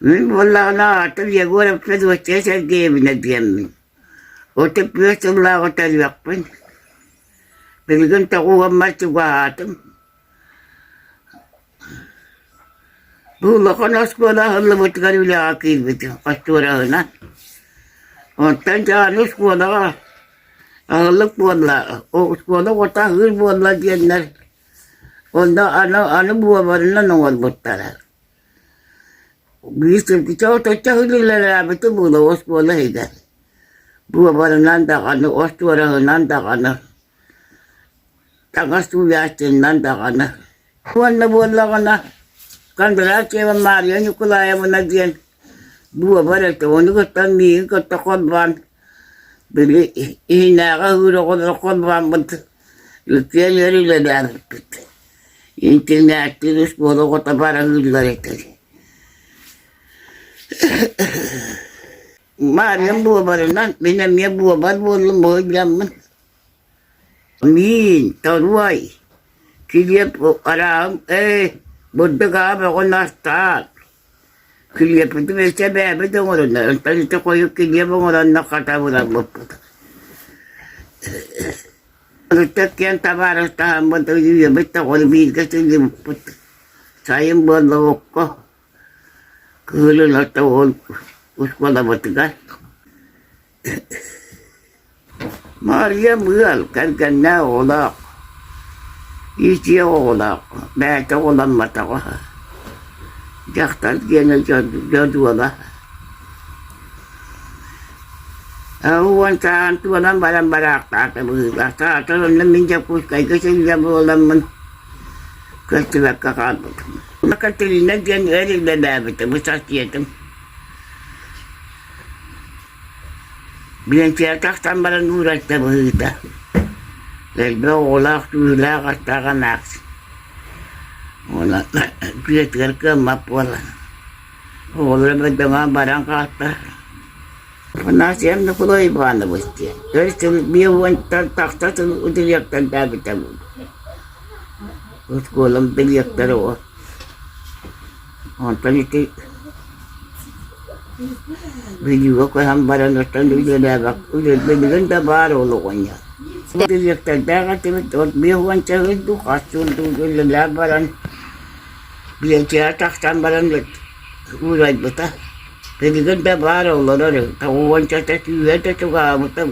والله أنا أطلع أقول بفد وشيش أجيب من الديم وتبيت الله وتليقبن بلقن تقوى ما تقواتم بقول لك أنا أسكولا هلا بتقولي لي أكيد بتقصورة هنا وتنجا نسكولا هلا بولا أسكولا وتاهل بولا جنر أنا بوا برنا نوال بطلع Bisa kita tahu lah betul bula sekolah itu. Buat barang nanda kana, ostura nanda kana. Tangas tu biasa nanda kana. Buat lah kana. Kan berarti apa Maria ni kalau ayam najian. Buat barang tu orang tangi kata korban. Beli ini nak huru korban betul. Lekian hari ledar. Internet terus bodoh kata barang ledar itu. Mariam buah baranan, minam ya buah bar boleh mau jaman. Min taruai, kiliap aram bodega apa nasta. Kiliap itu macam apa itu orang, tadi tu koyu kiliap orang nak kata orang bapa. Kalau kian tabaras tahan betul juga betul orang bin kasi jemput. Saya buat lokok. Kalau nak tahu उसको बतगा Maria mual kan na ola isi ola beta ola mata wa jaktal gena jadu ola awan kan tu ola barang ta ta bu ta ta na minja pus kai ka sin jam ola man ka tila ka ka maka tilina gen eri da da beta musasiyatum Bilang cetak tambalan urat tak berita. Lalu olah tu lah katakan naks. Olah dia terkena mapulah. Olah berdengar barang kata. Penasihat nak perlu iban dah mesti. Terus dia wanita tak udah lihat tanda kita. Terus kolam terlihat terus. Tadi tu. Video ko hambaran na tando dia dah udah dengan baru lokonya. Dia terdaga tu biuan cewek tu kasun tu labaran. Dia cetak tambaran let. Urai betah. Dengan baru lorong tahu wanita tu ada tu kamu tahu.